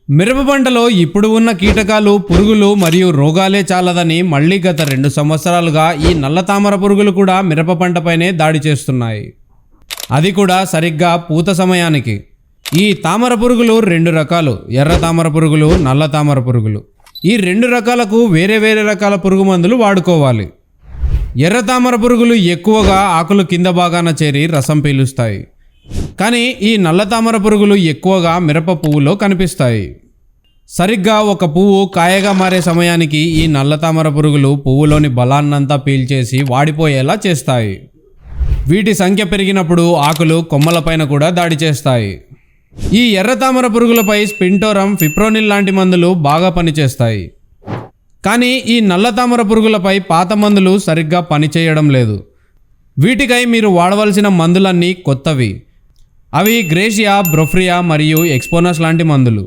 మిరప పంటలో ఇప్పుడు ఉన్న కీటకాలు, పురుగులు మరియు రోగాలే చాలదని మళ్ళీ గత 2 సంవత్సరాలుగా ఈ నల్ల తామర పురుగులు కూడా మిరప పంటపైనే దాడి చేస్తున్నాయి. అది కూడా సరిగ్గా పూత సమయానికి. ఈ తామర పురుగులు 2 రకాలు, ఎర్ర తామర పురుగులు, నల్ల తామర పురుగులు. ఈ 2 రకాలకు వేరే వేరే రకాల పురుగు మందులు వాడుకోవాలి. ఎర్ర తామర పురుగులు ఎక్కువగా ఆకులు కింద భాగాన చేరి రసం పీలుస్తాయి. కానీ ఈ నల్ల తామర పురుగులు ఎక్కువగా మిరప పువ్వులో కనిపిస్తాయి. సరిగ్గా ఒక పువ్వు కాయగా మారే సమయానికి ఈ నల్ల తామర పురుగులు పువ్వులోని బలాన్నంతా పీల్చేసి వాడిపోయేలా చేస్తాయి. వీటి సంఖ్య పెరిగినప్పుడు ఆకులు కొమ్మలపైన కూడా దాడి చేస్తాయి. ఈ ఎర్ర తామర పురుగులపై స్పింటోరం, ఫిప్రోనిల్ లాంటి మందులు బాగా పనిచేస్తాయి. కానీ ఈ నల్ల తామర పురుగులపై పాత మందులు సరిగ్గా పనిచేయడం లేదు. వీటికై మీరు వాడవలసిన మందులన్నీ కొత్తవి. అవి గ్రేషియా, బ్రోఫ్రియా మరియు ఎక్స్పోనస్ లాంటి మందులు.